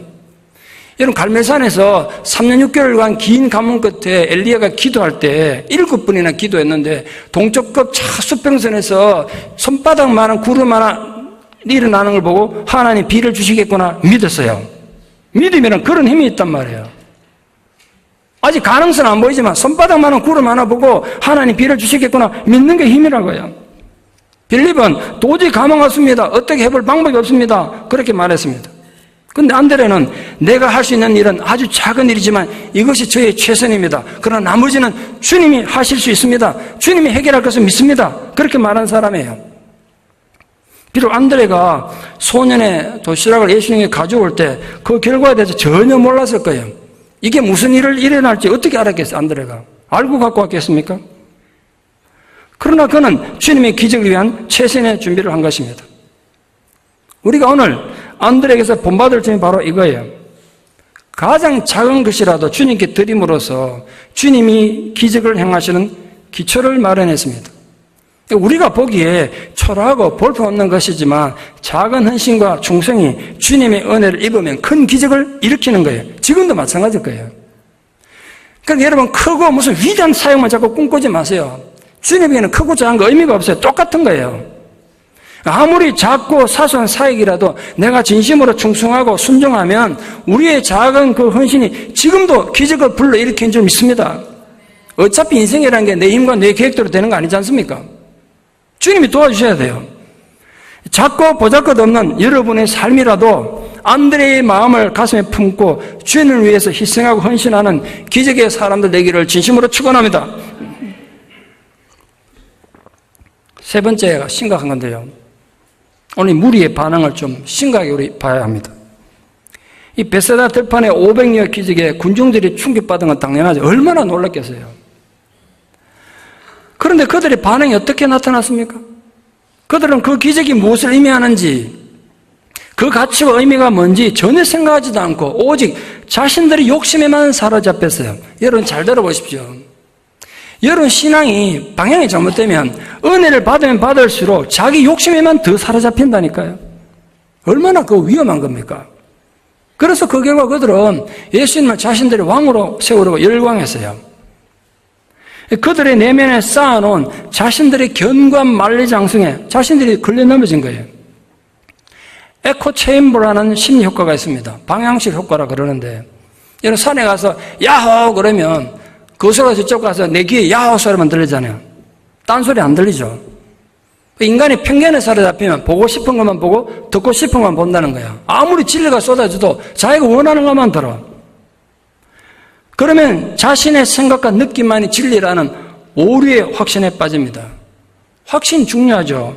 여러분 갈멜산에서 3년 6개월간 긴 가뭄 끝에 엘리야가 기도할 때 7번이나 기도했는데 동쪽급 수평선에서 손바닥만한 구름 하나 일어나는 걸 보고 하나님 비를 주시겠구나 믿었어요. 믿으면 그런 힘이 있단 말이에요. 아직 가능성은 안 보이지만 손바닥만한 구름 하나 보고 하나님 비를 주시겠구나 믿는 게 힘이라고요. 빌립은 도저히 가망 없습니다. 어떻게 해볼 방법이 없습니다. 그렇게 말했습니다. 근데 안드레는 내가 할 수 있는 일은 아주 작은 일이지만 이것이 저의 최선입니다. 그러나 나머지는 주님이 하실 수 있습니다. 주님이 해결할 것을 믿습니다. 그렇게 말한 사람이에요. 비록 안드레가 소년의 도시락을 예수님께 가져올 때 그 결과에 대해서 전혀 몰랐을 거예요. 이게 무슨 일을 일어날지 어떻게 알았겠어요, 안드레가? 알고 갖고 왔겠습니까? 그러나 그는 주님의 기적을 위한 최선의 준비를 한 것입니다. 우리가 오늘 안드레에게서 본받을 점이 바로 이거예요. 가장 작은 것이라도 주님께 드림으로써 주님이 기적을 행하시는 기초를 마련했습니다. 우리가 보기에 초라하고 볼품없는 것이지만 작은 헌신과 충성이 주님의 은혜를 입으면 큰 기적을 일으키는 거예요. 지금도 마찬가지일 거예요. 그러니까 여러분 크고 무슨 위대한 사역만 자꾸 꿈꾸지 마세요. 주님에게는 크고 작은 거 의미가 없어요. 똑같은 거예요. 아무리 작고 사소한 사역이라도 내가 진심으로 충성하고 순종하면 우리의 작은 그 헌신이 지금도 기적을 불러일으키는 줄 믿습니다. 어차피 인생이라는 게 내 힘과 내 계획대로 되는 거 아니지 않습니까? 주님이 도와주셔야 돼요. 작고 보잘것없는 여러분의 삶이라도 안드레의 마음을 가슴에 품고 주님을 위해서 희생하고 헌신하는 기적의 사람들 되기를 진심으로 축원합니다. 세 번째가 심각한 건데요. 오늘 무리의 반응을 좀 심각하게 우리 봐야 합니다. 이 베세다 들판의 500여 기적에 군중들이 충격받은 건 당연하죠. 얼마나 놀랐겠어요. 그런데 그들의 반응이 어떻게 나타났습니까? 그들은 그 기적이 무엇을 의미하는지, 그 가치와 의미가 뭔지 전혀 생각하지도 않고 오직 자신들의 욕심에만 사로잡혔어요. 여러분 잘 들어보십시오. 여러분 신앙이 방향이 잘못되면 은혜를 받으면 받을수록 자기 욕심에만 더 사로잡힌다니까요. 얼마나 그 위험한 겁니까? 그래서 그 결과 그들은 예수님을 자신들의 왕으로 세우려고 열광했어요. 그들의 내면에 쌓아놓은 자신들의 견고한 만리장성에 자신들이 걸려 넘어진 거예요. 에코 체인버라는 심리 효과가 있습니다. 방향실 효과라 그러는데, 여러분 산에 가서 야호 그러면 그 소리가 저쪽 가서 내 귀에 야호 소리만 들리잖아요. 딴 소리 안 들리죠. 인간이 편견에 사로잡히면 보고 싶은 것만 보고 듣고 싶은 것만 본다는 거야. 아무리 진리가 쏟아져도 자기가 원하는 것만 들어. 그러면 자신의 생각과 느낌만이 진리라는 오류의 확신에 빠집니다. 확신 중요하죠.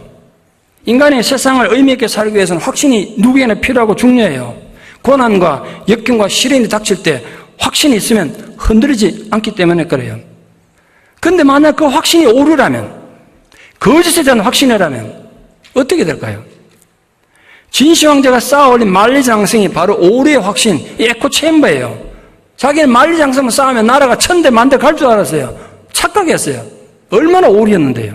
인간이 세상을 의미 있게 살기 위해서는 확신이 누구에나 필요하고 중요해요. 고난과 역경과 시련이 닥칠 때 확신이 있으면 흔들리지 않기 때문에 그래요. 그런데 만약 그 확신이 오류라면, 거짓에 대한 확신이라면 어떻게 될까요? 진시황제가 쌓아올린 만리장성이 바로 오류의 확신, 이 에코체인버예요. 자기는 만리장성을 쌓으면 나라가 천대 만대 갈 줄 알았어요. 착각했어요. 얼마나 오류였는데요.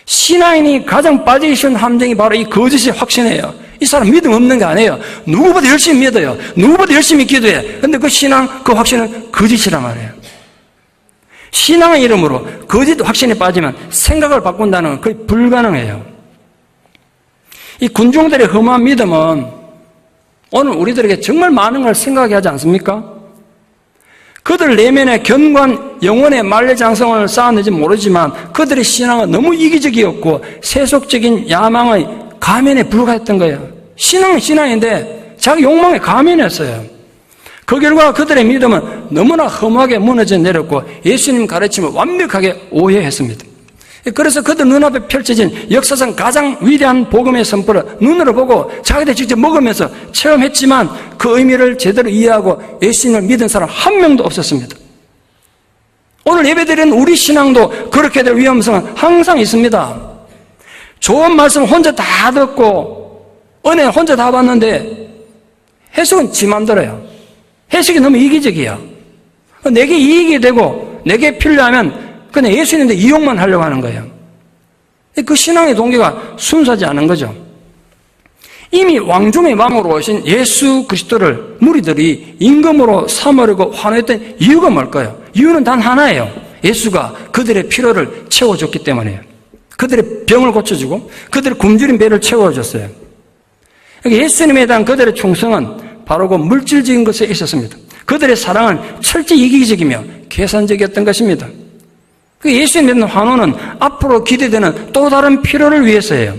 신앙인이 가장 빠지기 쉬운 함정이 바로 이 거짓의 확신이에요. 이 사람 믿음 없는 게 아니에요. 누구보다 열심히 믿어요. 누구보다 열심히 기도해. 근데 그 신앙, 그 확신은 거짓이란 말이에요. 신앙의 이름으로 거짓 확신에 빠지면 생각을 바꾼다는 건 거의 불가능해요. 이 군중들의 험한 믿음은 오늘 우리들에게 정말 많은 걸 생각하게 하지 않습니까? 그들 내면에 견고한 영혼의 만리장성을 쌓았는지 모르지만 그들의 신앙은 너무 이기적이었고 세속적인 야망의 가면에 불과했던 거예요. 신앙은 신앙인데 자기 욕망의 가면이었어요. 그 결과 그들의 믿음은 너무나 험하게 무너져 내렸고 예수님 가르침을 완벽하게 오해했습니다. 그래서 그들 눈앞에 펼쳐진 역사상 가장 위대한 복음의 선포를 눈으로 보고 자기들 직접 먹으면서 체험했지만 그 의미를 제대로 이해하고 예수님을 믿은 사람 한 명도 없었습니다. 오늘 예배드리는 우리 신앙도 그렇게 될 위험성은 항상 있습니다. 좋은 말씀 혼자 다 듣고 은혜 혼자 다 받는데 해석은 지 맘대로예요. 해석이 너무 이기적이야. 내게 이익이 되고 내게 필요하면 그냥 예수님한테 이용만 하려고 하는 거예요. 그 신앙의 동기가 순수하지 않은 거죠. 이미 왕중의 왕으로 오신 예수 그리스도를 무리들이 임금으로 삼으려고 환호했던 이유가 뭘까요? 이유는 단 하나예요. 예수가 그들의 필요를 채워줬기 때문이에요. 그들의 병을 고쳐주고 그들의 굶주린 배를 채워줬어요. 예수님에 대한 그들의 충성은 바로 그 물질적인 것에 있었습니다. 그들의 사랑은 철저히 이기적이며 계산적이었던 것입니다. 예수님에 대한 환호는 앞으로 기대되는 또 다른 필요를 위해서예요.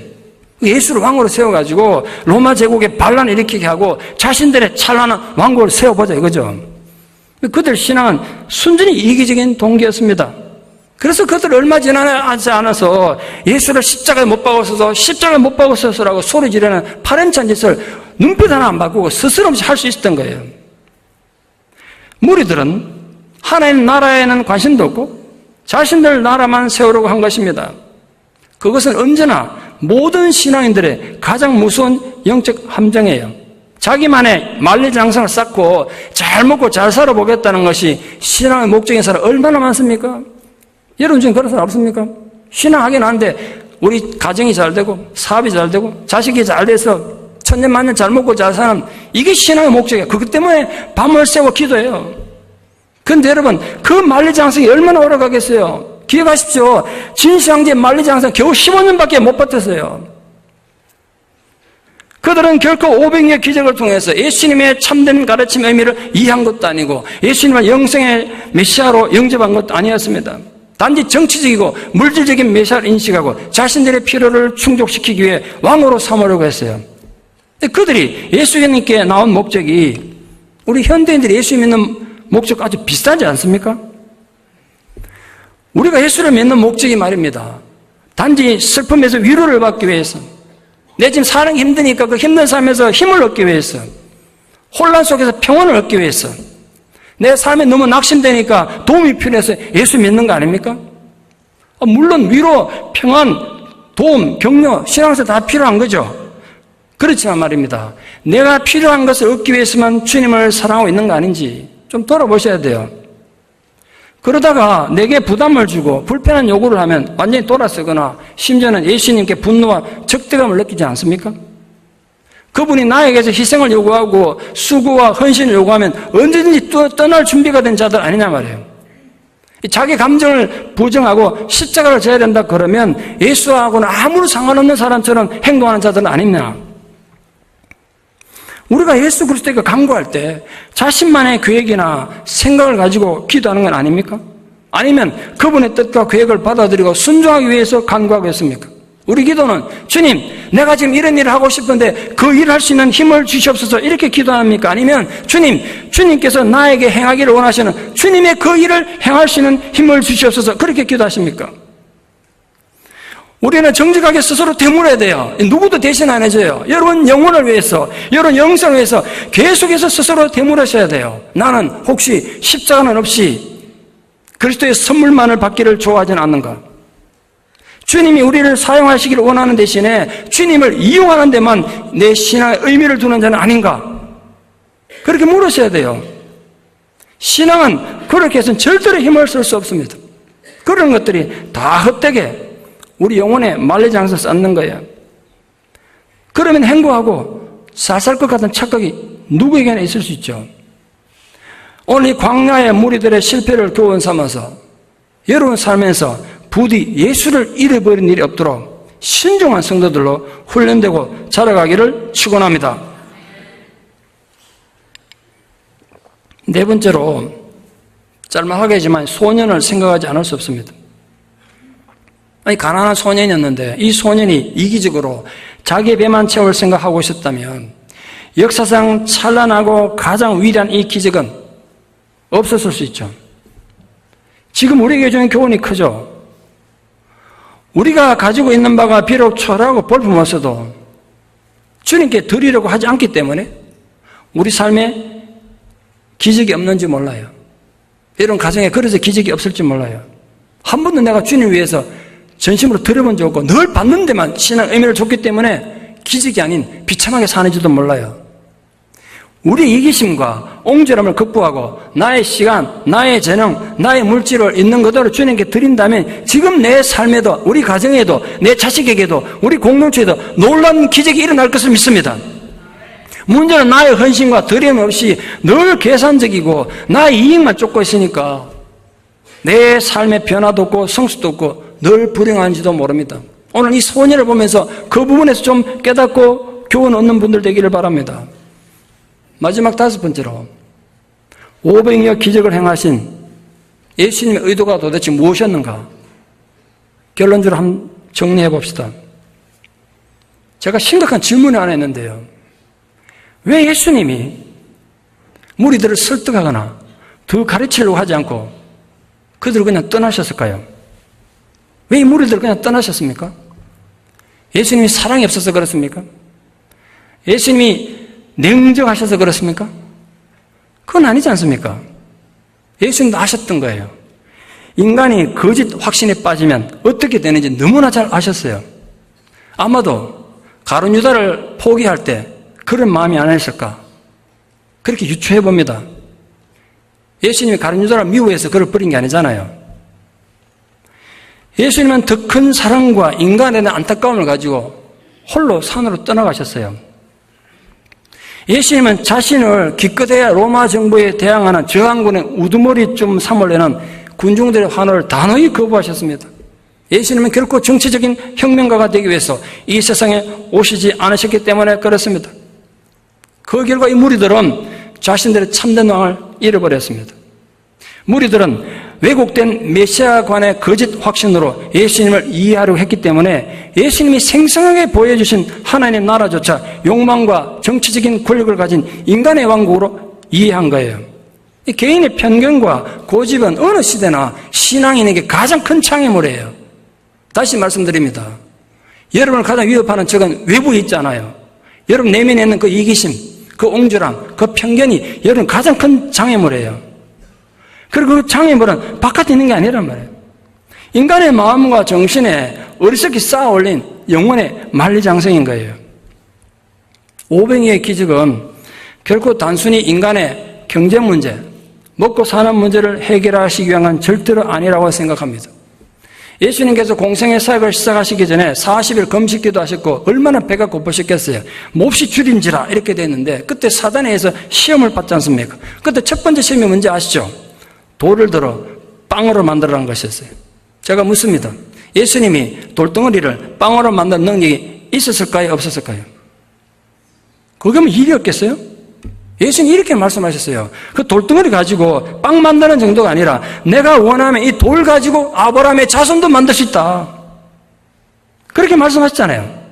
예수를 왕으로 세워가지고 로마 제국에 반란을 일으키게 하고 자신들의 찬란한 왕국을 세워보자 이거죠. 그들 신앙은 순전히 이기적인 동기였습니다. 그래서 그들 얼마 지나지 않아서 예수를 십자가에 못 박았어서 십자가에 못 박았어서라고 소리 지르는 파렴치한 짓을 눈빛 하나 안 바꾸고 스스럼없이 할 수 있었던 거예요. 무리들은 하나님 나라에는 관심도 없고 자신들 나라만 세우려고 한 것입니다. 그것은 언제나 모든 신앙인들의 가장 무서운 영적 함정이에요. 자기만의 만리장성을 쌓고 잘 먹고 잘 살아보겠다는 것이 신앙의 목적인 사람 얼마나 많습니까? 여러분 중에 그런 사람 없습니까? 신앙하긴 한데 우리 가정이 잘 되고 사업이 잘 되고 자식이 잘 돼서 천년만년 잘 먹고 잘 사는 이게 신앙의 목적이에요. 그것 때문에 밤을 새고 기도해요. 그런데 여러분 그 만리장성이 얼마나 오래 가겠어요? 기억하십시오. 진시황제의 만리장성 겨우 15년밖에 못 버텼어요. 그들은 결코 500여 기적을 통해서 예수님의 참된 가르침의 의미를 이해한 것도 아니고 예수님을 영생의 메시아로 영접한 것도 아니었습니다. 단지 정치적이고 물질적인 메시아를 인식하고 자신들의 필요를 충족시키기 위해 왕으로 삼으려고 했어요. 그들이 예수님께 나온 목적이 우리 현대인들이 예수 믿는 목적 아주 비슷하지 않습니까? 우리가 예수를 믿는 목적이 말입니다. 단지 슬픔에서 위로를 받기 위해서, 내 지금 사는 게 힘드니까 그 힘든 삶에서 힘을 얻기 위해서, 혼란 속에서 평온을 얻기 위해서, 내 삶에 너무 낙심되니까 도움이 필요해서 예수 믿는 거 아닙니까? 물론 위로, 평안, 도움, 격려, 신앙에서 다 필요한 거죠. 그렇지만 말입니다. 내가 필요한 것을 얻기 위해서만 주님을 사랑하고 있는 거 아닌지 좀 돌아보셔야 돼요. 그러다가 내게 부담을 주고 불편한 요구를 하면 완전히 돌아서거나 심지어는 예수님께 분노와 적대감을 느끼지 않습니까? 그분이 나에게서 희생을 요구하고 수고와 헌신을 요구하면 언제든지 떠날 준비가 된 자들 아니냐 말이에요. 자기 감정을 부정하고 십자가를 져야 된다 그러면 예수하고는 아무런 상관없는 사람처럼 행동하는 자들은 아닙니다. 우리가 예수 그리스도에게 간구할 때 자신만의 계획이나 생각을 가지고 기도하는 건 아닙니까? 아니면 그분의 뜻과 계획을 받아들이고 순종하기 위해서 간구하겠습니까? 우리 기도는 주님, 내가 지금 이런 일을 하고 싶은데 그 일을 할 수 있는 힘을 주시옵소서 이렇게 기도합니까? 아니면 주님께서 나에게 행하기를 원하시는 주님의 그 일을 행할 수 있는 힘을 주시옵소서 그렇게 기도하십니까? 우리는 정직하게 스스로 되물어야 돼요. 누구도 대신 안 해줘요. 여러분 영혼을 위해서, 여러분 영성을 위해서 계속해서 스스로 되물으셔야 돼요. 나는 혹시 십자가는 없이 그리스도의 선물만을 받기를 좋아하지는 않는가? 주님이 우리를 사용하시기를 원하는 대신에 주님을 이용하는 데만 내 신앙의 의미를 두는 자는 아닌가? 그렇게 물으셔야 돼요. 신앙은 그렇게 해서는 절대로 힘을 쓸 수 없습니다. 그런 것들이 다 헛되게 우리 영혼에 만리장성을 쌓는 거예요. 그러면 행복하고 잘 살 것 같은 착각이 누구에게나 있을 수 있죠. 오늘 이 광야의 무리들의 실패를 교훈 삼아서 여러분 살면서 부디 예수를 잃어버린 일이 없도록 신중한 성도들로 훈련되고 자라가기를 축원합니다. 네 번째로 짤막하게지만 소년을 생각하지 않을 수 없습니다. 아니 가난한 소년이었는데 이 소년이 이기적으로 자기의 배만 채울 생각하고 있었다면 역사상 찬란하고 가장 위대한 이 기적은 없었을 수 있죠. 지금 우리에게 주는 교훈이 크죠. 우리가 가지고 있는 바가 비록 초라하고 볼품없어도 주님께 드리려고 하지 않기 때문에 우리 삶에 기적이 없는지 몰라요. 이런 가정에 그래서 기적이 없을지 몰라요. 한 번도 내가 주님 위해서 전심으로 드려본 적 없고 늘 받는 데만 신앙 의미를 줬기 때문에 기적이 아닌 비참하게 사는지도 몰라요. 우리 이기심과 옹졸함을 극복하고 나의 시간, 나의 재능, 나의 물질을 있는 그대로 주님께 드린다면 지금 내 삶에도 우리 가정에도 내 자식에게도 우리 공동체에도 놀라운 기적이 일어날 것을 믿습니다. 문제는 나의 헌신과 드림 없이 늘 계산적이고 나의 이익만 쫓고 있으니까 내 삶의 변화도 없고 성숙도 없고 늘 불행한지도 모릅니다. 오늘 이 소년을 보면서 그 부분에서 좀 깨닫고 교훈 얻는 분들 되기를 바랍니다. 마지막 다섯 번째로 500여 기적을 행하신 예수님의 의도가 도대체 무엇이었는가? 결론적으로 한번 정리해 봅시다. 제가 심각한 질문을 하나 했는데요. 왜 예수님이 무리들을 설득하거나 더 가르치려고 하지 않고 그들을 그냥 떠나셨을까요? 왜 이 무리들을 그냥 떠나셨습니까? 예수님이 사랑이 없어서 그렇습니까? 예수님이 냉정하셔서 그렇습니까? 그건 아니지 않습니까? 예수님도 아셨던 거예요. 인간이 거짓 확신에 빠지면 어떻게 되는지 너무나 잘 아셨어요. 아마도 가룟 유다를 포기할 때 그런 마음이 안 했을까? 그렇게 유추해 봅니다. 예수님이 가룟 유다를 미워해서 그를 버린 게 아니잖아요. 예수님은 더 큰 사랑과 인간에 대한 안타까움을 가지고 홀로 산으로 떠나가셨어요. 예수님은 자신을 기껏해야 로마 정부에 대항하는 저항군의 우두머리 좀 삼으려는 군중들의 환호를 단호히 거부하셨습니다. 예수님은 결코 정치적인 혁명가가 되기 위해서 이 세상에 오시지 않으셨기 때문에 그렇습니다. 그 결과 이 무리들은 자신들의 참된 왕을 잃어버렸습니다. 무리들은 왜곡된 메시아관의 거짓 확신으로 예수님을 이해하려고 했기 때문에 예수님이 생생하게 보여주신 하나님의 나라조차 욕망과 정치적인 권력을 가진 인간의 왕국으로 이해한 거예요. 이 개인의 편견과 고집은 어느 시대나 신앙인에게 가장 큰 장애물이에요. 다시 말씀드립니다. 여러분을 가장 위협하는 적은 외부에 있지 않아요. 여러분 내면에 있는 그 이기심, 그 옹졸함, 그 편견이 여러분 가장 큰 장애물이에요. 그리고 그 장애물은 바깥에 있는 게 아니란 말이에요. 인간의 마음과 정신에 어리석게 쌓아 올린 영혼의 만리장성인 거예요. 500의 기적은 결코 단순히 인간의 경제 문제, 먹고 사는 문제를 해결하시기 위한 절대로 아니라고 생각합니다. 예수님께서 공생의 사역을 시작하시기 전에 40일 금식기도 하셨고 얼마나 배가 고프셨겠어요. 몹시 줄인지라 이렇게 됐는데 그때 사단에 의해서 시험을 받지 않습니까? 그때 첫 번째 시험이 뭔지 아시죠? 돌을 들어 빵으로 만들어낸 것이었어요. 제가 묻습니다. 예수님이 돌덩어리를 빵으로 만드는 능력이 있었을까요? 없었을까요? 그게 뭐 일이 없겠어요? 예수님이 이렇게 말씀하셨어요. 그 돌덩어리 가지고 빵 만드는 정도가 아니라 내가 원하면 이 돌 가지고 아브라함의 자손도 만들 수 있다. 그렇게 말씀하셨잖아요.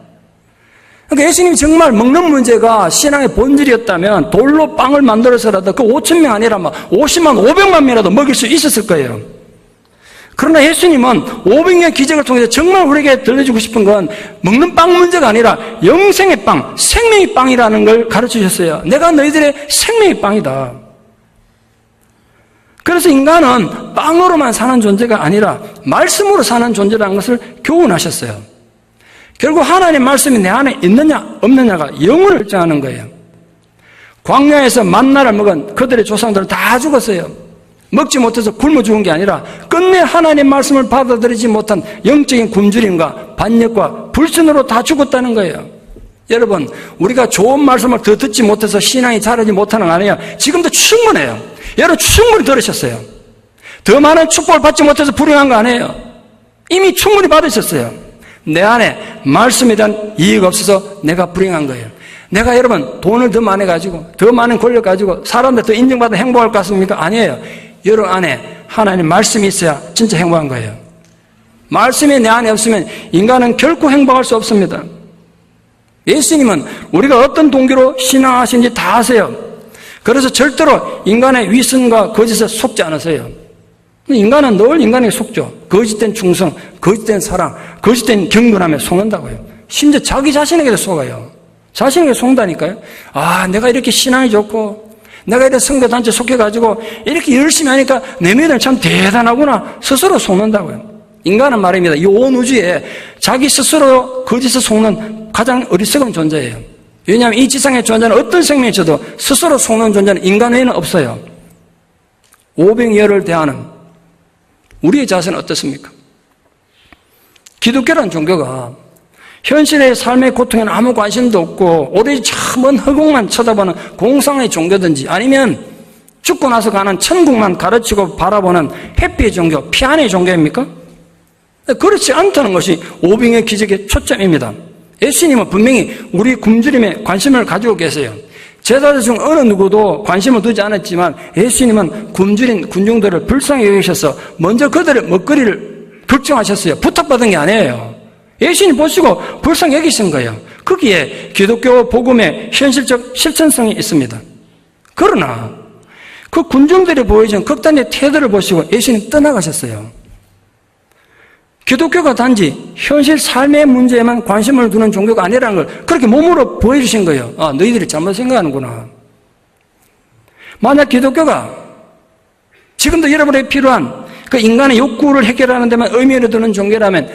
그러니까 예수님이 정말 먹는 문제가 신앙의 본질이었다면 돌로 빵을 만들어서라도 그 5,000명 아니라 막 50만, 500만 명이라도 먹일 수 있었을 거예요. 그러나 예수님은 500년 기적을 통해서 정말 우리에게 들려주고 싶은 건 먹는 빵 문제가 아니라 영생의 빵, 생명의 빵이라는 걸 가르치셨어요. 내가 너희들의 생명의 빵이다. 그래서 인간은 빵으로만 사는 존재가 아니라 말씀으로 사는 존재라는 것을 교훈하셨어요. 결국 하나님의 말씀이 내 안에 있느냐 없느냐가 영혼을 결정하는 거예요. 광야에서 만나를 먹은 그들의 조상들은 다 죽었어요. 먹지 못해서 굶어 죽은 게 아니라 끝내 하나님의 말씀을 받아들이지 못한 영적인 굶주림과 반역과 불신으로 다 죽었다는 거예요. 여러분, 우리가 좋은 말씀을 더 듣지 못해서 신앙이 자라지 못하는 거 아니에요. 지금도 충분해요. 여러분 충분히 들으셨어요. 더 많은 축복을 받지 못해서 불행한 거 아니에요. 이미 충분히 받으셨어요. 내 안에 말씀에 대한 이해가 없어서 내가 불행한 거예요. 내가 여러분 돈을 더 많이 가지고 더 많은 권력 가지고 사람들 더 인정받아 행복할 것 같습니까? 아니에요. 여러분 안에 하나님 말씀이 있어야 진짜 행복한 거예요. 말씀이 내 안에 없으면 인간은 결코 행복할 수 없습니다. 예수님은 우리가 어떤 동기로 신앙하시는지 다 아세요. 그래서 절대로 인간의 위선과 거짓에 속지 않으세요. 인간은 늘 인간에게 속죠. 거짓된 충성, 거짓된 사랑, 거짓된 경건함에 속는다고요. 심지어 자기 자신에게도 속아요. 자신에게 속는다니까요. 아, 내가 이렇게 신앙이 좋고 내가 이렇게 선교단체 속해가지고 이렇게 열심히 하니까 내 믿음 참 대단하구나 스스로 속는다고요. 인간은 말입니다. 이 온 우주에 자기 스스로 거짓에 속는 가장 어리석은 존재예요. 왜냐하면 이 지상에 존재하는 어떤 생명이 있어도 스스로 속는 존재는 인간 외에는 없어요. 오병이어를 대하는 우리의 자세는 어떻습니까? 기독교라는 종교가 현실의 삶의 고통에는 아무 관심도 없고 오로지 먼 허공만 쳐다보는 공상의 종교든지 아니면 죽고 나서 가는 천국만 가르치고 바라보는 해피의 종교, 피안의 종교입니까? 그렇지 않다는 것이 오병이어 기적의 초점입니다. 예수님은 분명히 우리 굶주림에 관심을 가지고 계세요. 제자들 중 어느 누구도 관심을 두지 않았지만 예수님은 굶주린 군중들을 불쌍히 여기셔서 먼저 그들의 먹거리를 걱정하셨어요. 부탁받은 게 아니에요. 예수님 보시고 불쌍히 여기신 거예요. 거기에 기독교 복음의 현실적 실천성이 있습니다. 그러나 그 군중들이 보여준 극단의 태도를 보시고 예수님 떠나가셨어요. 기독교가 단지 현실 삶의 문제에만 관심을 두는 종교가 아니라는 걸 그렇게 몸으로 보여주신 거예요. 아, 너희들이 잘못 생각하는구나. 만약 기독교가 지금도 여러분에게 필요한 그 인간의 욕구를 해결하는 데만 의미를 두는 종교라면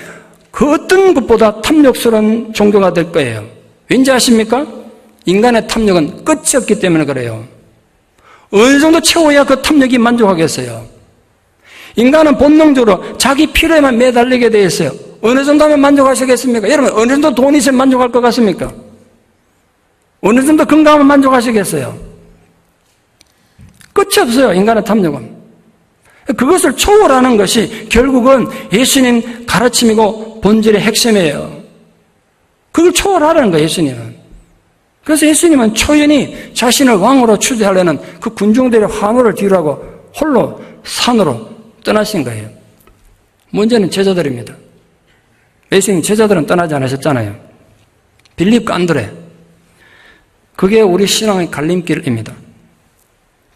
그 어떤 것보다 탐욕스러운 종교가 될 거예요. 왠지 아십니까? 인간의 탐욕은 끝이 없기 때문에 그래요. 어느 정도 채워야 그 탐욕이 만족하겠어요. 인간은 본능적으로 자기 필요에만 매달리게 되어 있어요. 어느 정도 하면 만족하시겠습니까? 여러분 어느 정도 돈이 있으면 만족할 것 같습니까? 어느 정도 건강하면 만족하시겠어요? 끝이 없어요. 인간의 탐욕은. 그것을 초월하는 것이 결국은 예수님 가르침이고 본질의 핵심이에요. 그걸 초월하라는 거예요. 예수님은. 그래서 예수님은 초연히 자신을 왕으로 추대하려는 그 군중들의 환호를 뒤로하고 홀로 산으로 떠나신 거예요. 문제는 제자들입니다. 예수님 제자들은 떠나지 않으셨잖아요. 빌립과 안드레. 그게 우리 신앙의 갈림길입니다.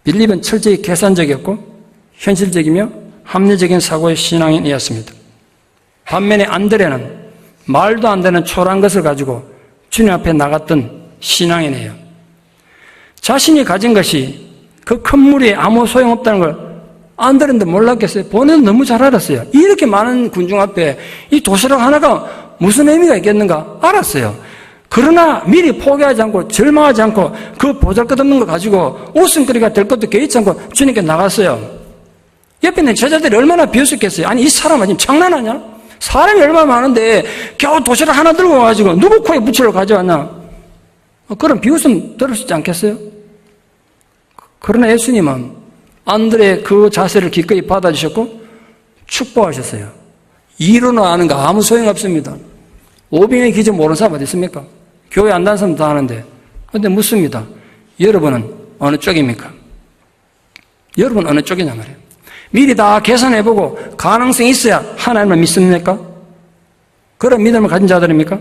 빌립은 철저히 계산적이었고 현실적이며 합리적인 사고의 신앙인이었습니다. 반면에 안드레는 말도 안 되는 초라한 것을 가지고 주님 앞에 나갔던 신앙인이에요. 자신이 가진 것이 그 큰 무리에 아무 소용없다는 걸 안드레는 몰랐겠어요. 본인은 너무 잘 알았어요. 이렇게 많은 군중 앞에 이 도시락 하나가 무슨 의미가 있겠는가 알았어요. 그러나 미리 포기하지 않고 절망하지 않고 그 보잘것없는 거 가지고 웃음거리가 될 것도 개의치 않고 주님께 나갔어요. 옆에 있는 제자들이 얼마나 비웃었겠어요. 아니 이 사람은 지금 장난하냐? 사람이 얼마나 많은데 겨우 도시락 하나 들고 와가지고 누구 코에 부치러 가져왔나? 그런 비웃음 들을 수 있지 않겠어요? 그러나 예수님은 안드레의 그 자세를 기꺼이 받아주셨고 축복하셨어요. 이론을 아는 거 아무 소용없습니다. 오병이의 기적 모르는 사람 어디 있습니까? 교회 안 다니는 사람 다 아는데. 그런데 묻습니다. 여러분은 어느 쪽입니까? 여러분 어느 쪽이냐 말이에요. 미리 다 계산해보고 가능성이 있어야 하나님을 믿습니까? 그런 믿음을 가진 자들입니까?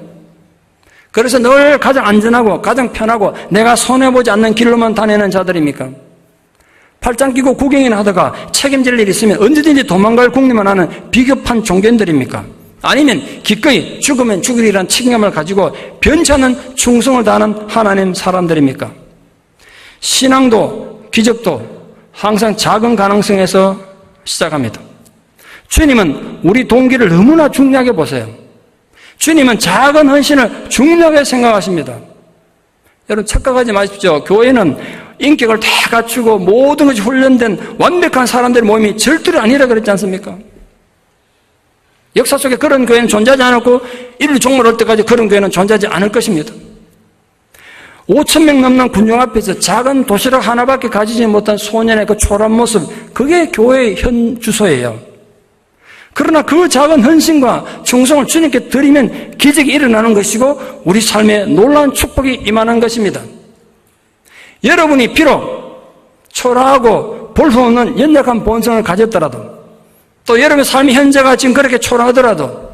그래서 늘 가장 안전하고 가장 편하고 내가 손해보지 않는 길로만 다니는 자들입니까? 팔짱 끼고 구경이나 하다가 책임질 일이 있으면 언제든지 도망갈 궁리만 하는 비겁한 종견들입니까? 아니면 기꺼이 죽으면 죽으리란 책임감을 가지고 변치 않는 충성을 다하는 하나님 사람들입니까? 신앙도 기적도 항상 작은 가능성에서 시작합니다. 주님은 우리 동기를 너무나 중요하게 보세요. 주님은 작은 헌신을 중요하게 생각하십니다. 여러분 착각하지 마십시오. 교회는 인격을 다 갖추고 모든 것이 훈련된 완벽한 사람들의 모임이 절대로 아니라 그랬지 않습니까? 역사 속에 그런 교회는 존재하지 않았고 인류 종말 올 때까지 그런 교회는 존재하지 않을 것입니다. 5,000명 넘는 군중 앞에서 작은 도시락 하나밖에 가지지 못한 소년의 그 초라한 모습, 그게 교회의 현 주소예요. 그러나 그 작은 헌신과 충성을 주님께 드리면 기적이 일어나는 것이고 우리 삶에 놀라운 축복이 임하는 것입니다. 여러분이 비록 초라하고 볼품없는 연약한 본성을 가졌더라도 또 여러분의 삶의 현재가 지금 그렇게 초라하더라도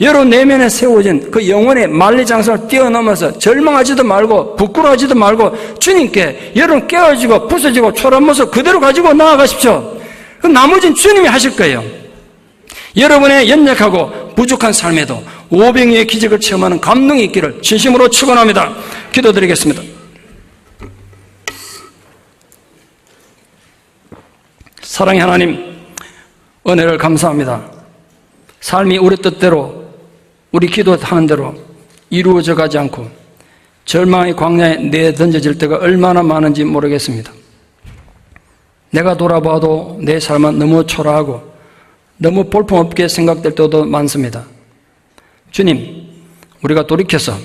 여러분 내면에 세워진 그 영혼의 만리장성을 뛰어넘어서 절망하지도 말고 부끄러워하지도 말고 주님께 여러분 깨어지고 부서지고 초라한 모습 그대로 가지고 나아가십시오. 그 나머지는 주님이 하실 거예요. 여러분의 연약하고 부족한 삶에도 오병이의 기적을 체험하는 감동이 있기를 진심으로 축원합니다. 기도드리겠습니다. 사랑의 하나님, 은혜를 감사합니다. 삶이 우리 뜻대로 우리 기도하는 대로 이루어져 가지 않고 절망의 광야에 내던져질 때가 얼마나 많은지 모르겠습니다. 내가 돌아봐도 내 삶은 너무 초라하고 너무 볼품없게 생각될 때도 많습니다. 주님, 우리가 돌이켜서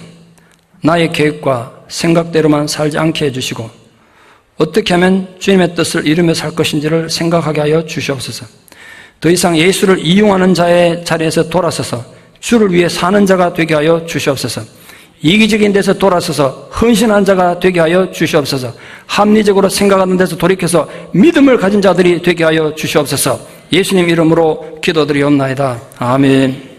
나의 계획과 생각대로만 살지 않게 해주시고 어떻게 하면 주님의 뜻을 이루며 살 것인지를 생각하게 하여 주시옵소서. 더 이상 예수를 이용하는 자의 자리에서 돌아서서 주를 위해 사는 자가 되게 하여 주시옵소서. 이기적인 데서 돌아서서 헌신한 자가 되게 하여 주시옵소서. 합리적으로 생각하는 데서 돌이켜서 믿음을 가진 자들이 되게 하여 주시옵소서. 예수님 이름으로 기도드리옵나이다. 아멘.